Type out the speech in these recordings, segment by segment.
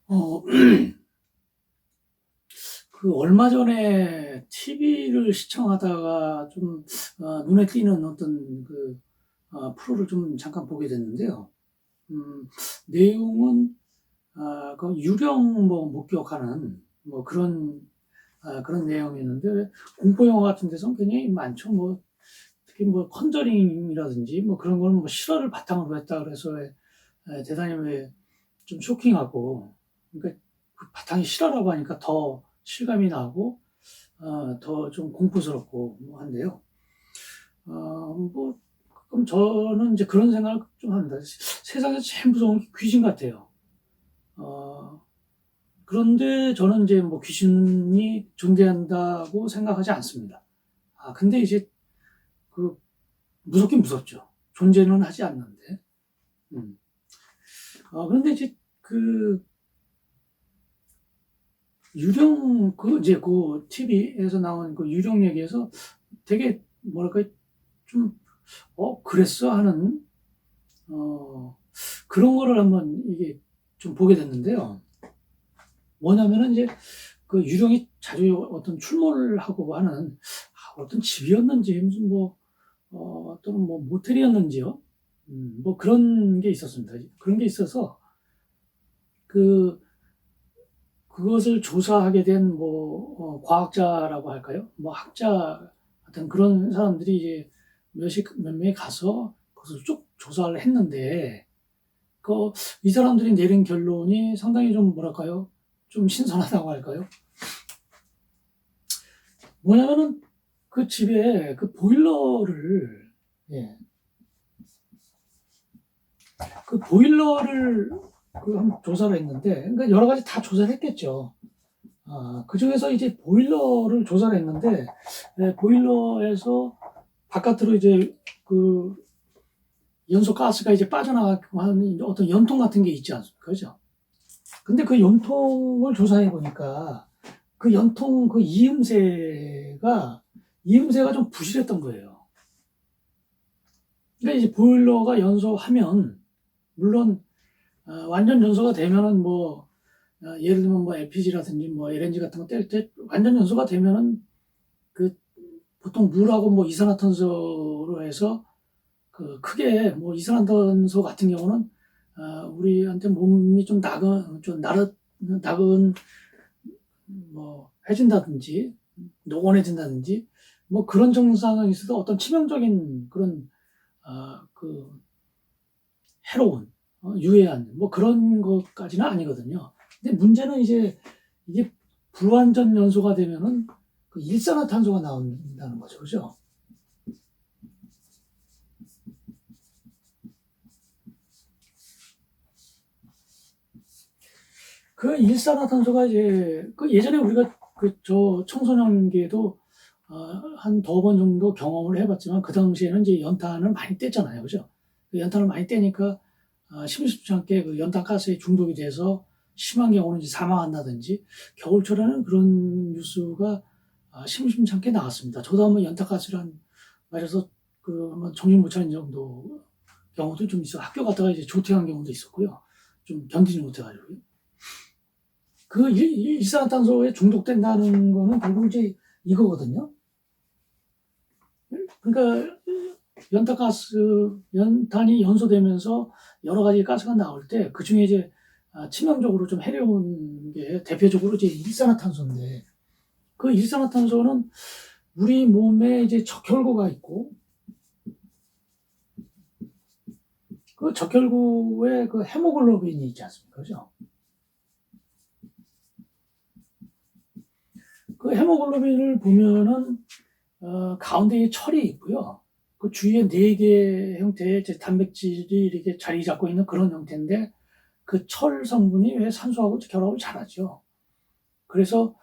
어, 얼마 전에 TV를 시청하다가 좀, 눈에 띄는 어떤 프로를 좀 잠깐 보게 됐는데요. 내용은, 그 유령 목격하는 그런 내용이었는데, 공포영화 같은 데서는 굉장히 많죠. 특히 컨저링이라든지 그런 거는 실화를 바탕으로 했다 그래서 대단히 좀 쇼킹하고, 그러니까 그 바탕이 실화라고 하니까 더 실감이 나고, 더 좀 공포스럽고 한데요. 그럼 저는 이제 그런 생각을 좀 합니다. 세상에서 제일 무서운 게 귀신 같아요. 어, 그런데 저는 이제 귀신이 존재한다고 생각하지 않습니다. 근데 이제 그 무섭긴 무섭죠. 존재는 하지 않는데. 음. 그런데 이제 이제 TV에서 나온 그 유령 얘기에서 되게 뭐랄까, 좀, 그랬어? 하는, 어, 그런 거를 한번 이게 좀 보게 됐는데요. 뭐냐면은 이제 그 유령이 자주 어떤 출몰을 하고 하는 어떤 집이었는지 무슨 또는 모텔이었는지요. 그런 게 있었습니다. 그런 게 있어서 그 그것을 조사하게 된 과학자라고 할까요? 학자 같은 그런 사람들이 이제 몇 명이 가서 그것을 쭉 조사를 했는데, 이 사람들이 내린 결론이 상당히 좀 뭐랄까요? 좀 신선하다고 할까요? 뭐냐면은 그 집에 그 보일러를, 예, 그 보일러를 한번 조사를 했는데, 그러니까 여러 가지 다 조사를 했겠죠. 그중에서 이제 보일러를 조사를 했는데, 보일러에서 바깥으로 이제 그 연소 가스가 이제 빠져나가고 하는 어떤 연통 같은 게 있지 않습니까? 그죠? 근데 그 연통을 조사해 보니까 그 연통 이음새가 좀 부실했던 거예요. 그러니까 이제 보일러가 연소하면, 물론, 완전 연소가 되면은 예를 들면 LPG라든지 LNG 같은 거 뗄 때 완전 연소가 되면은 보통 물하고 이산화탄소로 해서 크게 이산화탄소 같은 경우는 우리한테 몸이 좀 낙은 해진다든지 노곤해진다든지 그런 증상은 있어도 어떤 치명적인 그런 해로운 유해한 그런 것까지는 아니거든요. 근데 문제는 이제 이게 불완전 연소가 되면은 일산화탄소가 나온다는 거죠, 그죠? 그 일산화탄소가 이제 예전에 우리가 저 청소년기에도 한 두 번 정도 경험을 해봤지만 그 당시에는 이제 연탄을 많이 뗐잖아요, 그죠? 그 연탄을 많이 떼니까 심심치 않게 그 연탄 가스에 중독이 돼서 심한 경우는 이제 사망한다든지 겨울철에는 그런 뉴스가 심심치 않게 나왔습니다. 저도 한번 연탄 가스를 맞아서 한번 정신 못 차린 정도 경우도 좀 있어. 학교 갔다가 이제 조퇴한 경우도 있었고요. 좀 견디지 못해가지고요. 일산화탄소에 중독된다는 거는 결국 이제 이거거든요. 그러니까 연탄이 연소되면서 여러 가지 가스가 나올 때 그 중에 이제 치명적으로 좀 해로운 게 대표적으로 이제 일산화탄소인데, 그 일산화탄소는 우리 몸에 이제 적혈구가 있고, 그 적혈구에 그 헤모글로빈이 있지 않습니까? 그죠? 그 헤모글로빈을 보면은 가운데에 철이 있고요. 그 주위에 4개 형태의 단백질이 이렇게 자리 잡고 있는 그런 형태인데, 그 철 성분이 왜 산소하고 결합을 잘하죠. 그래서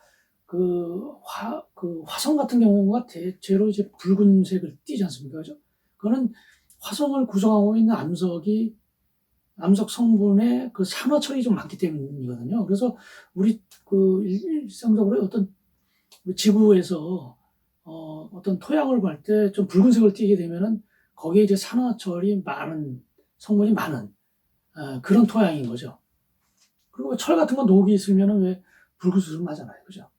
화성 같은 경우가 대체로 이제 붉은색을 띠지 않습니까? 그죠? 그거는 화성을 구성하고 있는 암석 성분에 그 산화철이 좀 많기 때문이거든요. 그래서 우리 일상적으로 어떤 지구에서 어떤 토양을 볼 때 좀 붉은색을 띠게 되면은 거기에 이제 산화철이 많은 성분이 많은 그런 토양인 거죠. 그리고 철 같은 거 녹이 있으면은 왜 불구스름하잖아요. 그죠?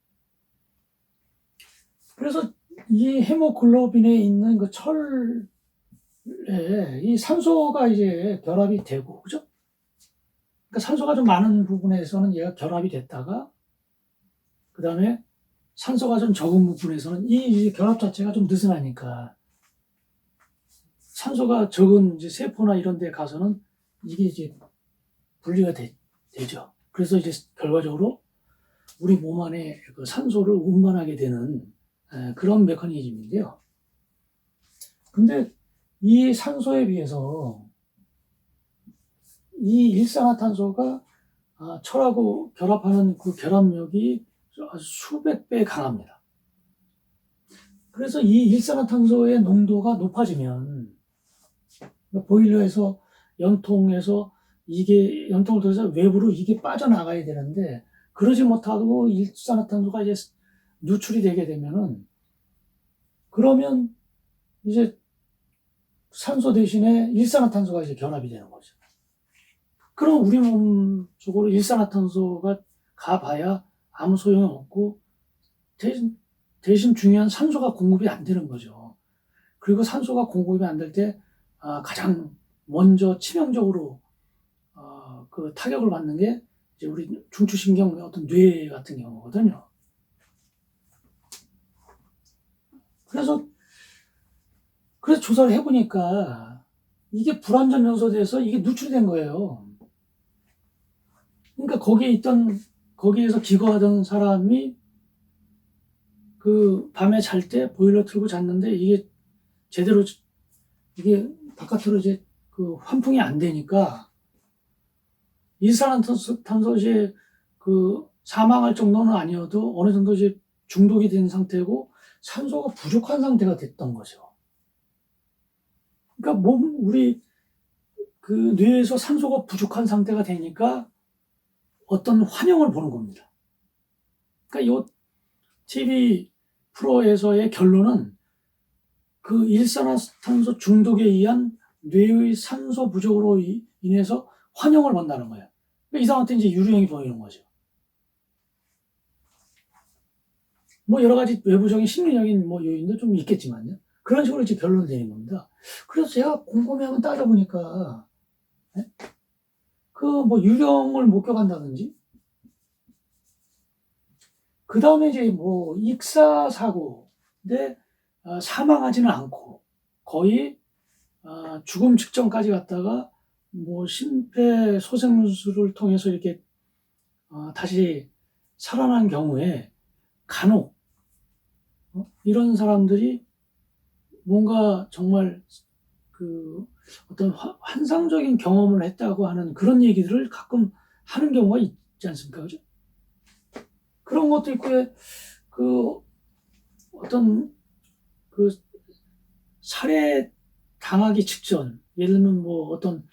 그래서 이 헤모글로빈에 있는 그 철에 이 산소가 이제 결합이 되고, 그죠? 그러니까 산소가 좀 많은 부분에서는 얘가 결합이 됐다가, 그 다음에 산소가 좀 적은 부분에서는 이 결합 자체가 좀 느슨하니까 산소가 적은 이제 세포나 이런 데 가서는 이게 이제 분리가 되죠. 그래서 이제 결과적으로 우리 몸 안에 그 산소를 운반하게 되는 그런 메커니즘인데요. 근데 이 산소에 비해서 이 일산화탄소가 철하고 결합하는 그 결합력이 아주 수백 배 강합니다. 그래서 이 일산화탄소의 농도가 높아지면 보일러에서 연통해서 이게 연통을 통해서 외부로 이게 빠져나가야 되는데 그러지 못하고 일산화탄소가 이제 누출이 되게 되면은 그러면 이제 산소 대신에 일산화탄소가 이제 결합이 되는 거죠. 그럼 우리 몸 속으로 일산화탄소가 가봐야 아무 소용이 없고 대신 중요한 산소가 공급이 안 되는 거죠. 그리고 산소가 공급이 안 될 때 가장 먼저 치명적으로 그 타격을 받는 게 이제 우리 중추신경의 어떤 뇌 같은 경우거든요. 그래서 조사를 해보니까 이게 불안전 요소에서 이게 누출된 거예요. 그러니까 거기에서 기거하던 사람이 그 밤에 잘 때 보일러 틀고 잤는데 이게 제대로 이게 바깥으로 이제 그 환풍이 안 되니까 일산화탄소에 그 사망할 정도는 아니어도 어느 정도 이제 중독이 된 상태고 산소가 부족한 상태가 됐던 거죠. 그러니까 우리 그 뇌에서 산소가 부족한 상태가 되니까 어떤 환영을 보는 겁니다. 그러니까 이 TV 프로에서의 결론은 그 일산화탄소 중독에 의한 뇌의 산소 부족으로 인해서 환영을 본다는 거예요. 그러니까 이 사람한테 이제 유령이 보이는 거죠. 뭐 여러 가지 외부적인 심리적인 뭐 요인도 좀 있겠지만요. 그런 식으로 이제 결론을 내린 겁니다. 그래서 제가 곰곰이 한번 따져보니까 그 뭐 유령을 목격한다든지 그 다음에 이제 뭐 익사 사고인데 사망하지는 않고 거의 죽음 직전까지 갔다가 뭐 심폐소생술을 통해서 이렇게 다시 살아난 경우에 간혹 이런 사람들이 뭔가 정말 그 어떤 환상적인 경험을 했다고 하는 그런 얘기들을 가끔 하는 경우가 있지 않습니까? 그죠? 그런 것도 있고, 그 어떤 그 살해 당하기 직전, 예를 들면 뭐 어떤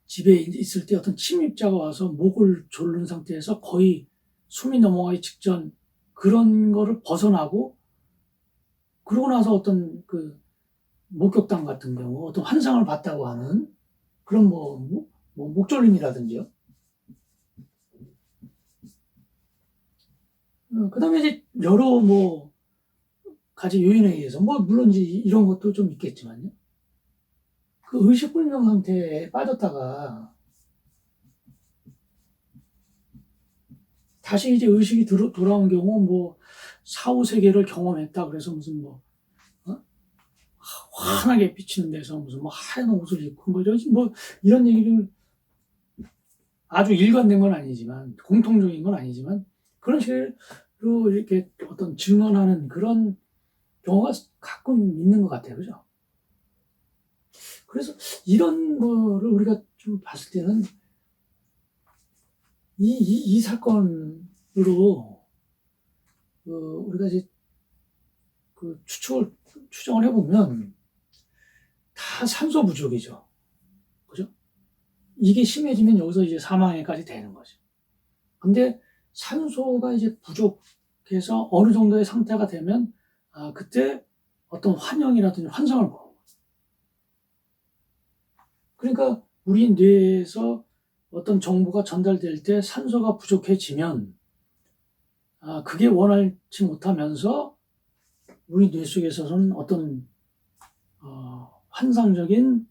집에 있을 때 어떤 침입자가 와서 목을 조른 상태에서 거의 숨이 넘어가기 직전 그런 거를 벗어나고 그러고 나서 어떤 그 목격담 같은 경우 어떤 환상을 봤다고 하는 그런 뭐 목졸림이라든지요. 그다음에 이제 여러 뭐 가지 요인에 의해서 뭐 물론 이제 이런 것도 좀 있겠지만요. 그 의식불명 상태에 빠졌다가 다시 이제 의식이 돌아온 경우 뭐 사후세계를 경험했다 그래서 무슨 뭐 환하게 비치는 데서 무슨 뭐 하얀 옷을 입고 뭐 이런 얘기를 아주 일관된 건 아니지만 공통적인 건 아니지만 그런 식으로 이렇게 어떤 증언하는 그런 경우가 가끔 있는 것 같아요. 그죠? 그래서 이런 거를 우리가 좀 봤을 때는 이 사건으로 우리가 이제 그 추정을 해보면 다 산소 부족이죠. 그죠? 이게 심해지면 여기서 이제 사망에까지 되는 거죠. 근데 산소가 이제 부족해서 어느 정도의 상태가 되면 그때 어떤 환영이라든지 환상을 보는 거죠. 그러니까 우리 뇌에서 어떤 정보가 전달될 때 산소가 부족해지면 그게 원활치 못하면서 우리 뇌 속에서는 어떤 환상적인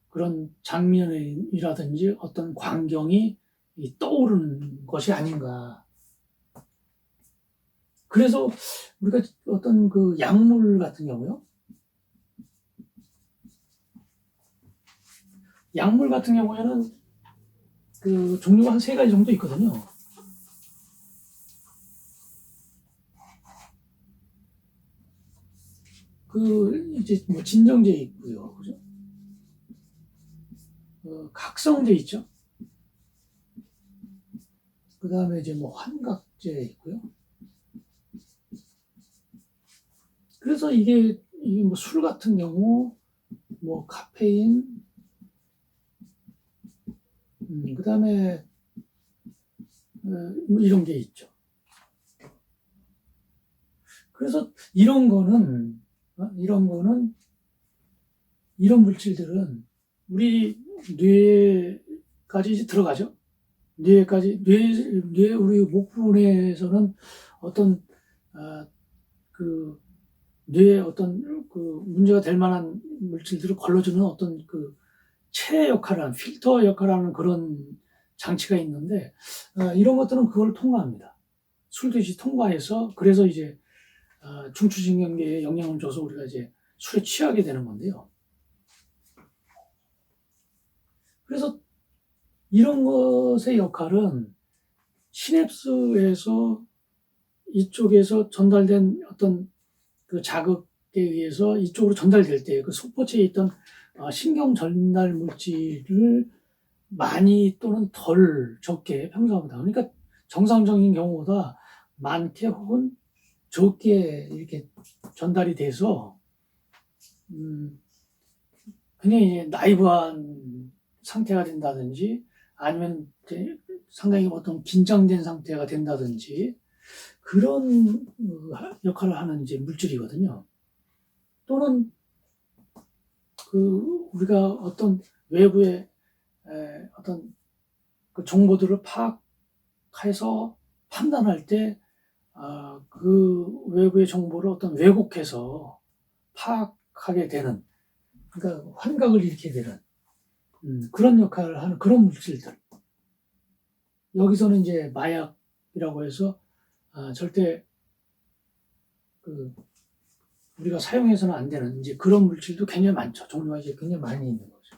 그런 장면이라든지 어떤 광경이 떠오르는 것이 아닌가. 그래서 우리가 어떤 그 약물 같은 경우요. 약물 같은 경우에는 그 종류가 한 3가지 정도 있거든요. 그 이제 뭐 진정제 있고요, 그죠? 각성제 있죠. 그 다음에 이제 뭐 환각제 있고요. 그래서 이게 뭐 술 같은 경우, 뭐 카페인, 그 다음에 뭐 이런 게 있죠. 그래서 이런 이런 물질들은 우리 뇌까지 이제 들어가죠. 우리 목 부분에서는 어떤 그 뇌에 어떤 그 문제가 될 만한 물질들을 걸러주는 어떤 그 체의 역할을 하는, 필터 역할을 하는 그런 장치가 있는데, 이런 것들은 그걸 통과합니다. 술듯이 통과해서, 그래서 이제 중추신경계에 영향을 줘서 우리가 이제 술에 취하게 되는 건데요. 그래서 이런 것의 역할은 시냅스에서 이쪽에서 전달된 어떤 그 자극에 의해서 이쪽으로 전달될 때 그 속보체에 있던 신경 전달 물질을 많이 또는 덜 적게 평소보다, 그러니까 정상적인 경우보다 많게 혹은 적게 이렇게 전달이 돼서 그냥 이제 나이브한 상태가 된다든지 아니면 상당히 어떤 긴장된 상태가 된다든지 그런 역할을 하는 이제 물질이거든요. 또는 그 우리가 어떤 외부의 어떤 그 정보들을 파악해서 판단할 때 그 외부의 정보를 어떤 왜곡해서 파악하게 되는, 그러니까 환각을 일으키게 되는 그런 역할을 하는 그런 물질들. 여기서는 이제 마약이라고 해서 절대 그 우리가 사용해서는 안 되는 이제 그런 물질도 굉장히 많죠. 종류가 이제 굉장히 많이 있는 거죠.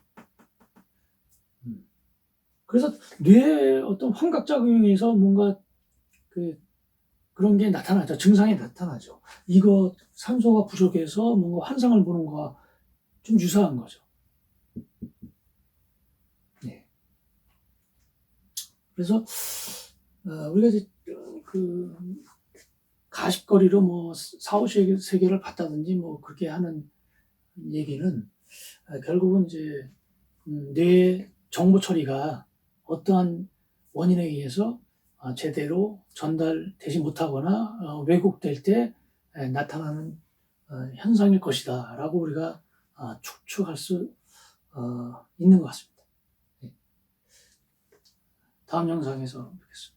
그래서 뇌의 어떤 환각작용에서 뭔가 그런 게 나타나죠. 증상이 나타나죠. 이거 산소가 부족해서 뭔가 환상을 보는 거와 좀 유사한 거죠. 네. 그래서 우리가 이제 그 가십거리로 뭐 4-5세계를 봤다든지 뭐 그렇게 하는 얘기는 결국은 이제 뇌 정보 처리가 어떠한 원인에 의해서 제대로 전달되지 못하거나 왜곡될 때 나타나는 현상일 것이다 라고 우리가 추측할 수 있는 것 같습니다. 네. 다음 영상에서 뵙겠습니다.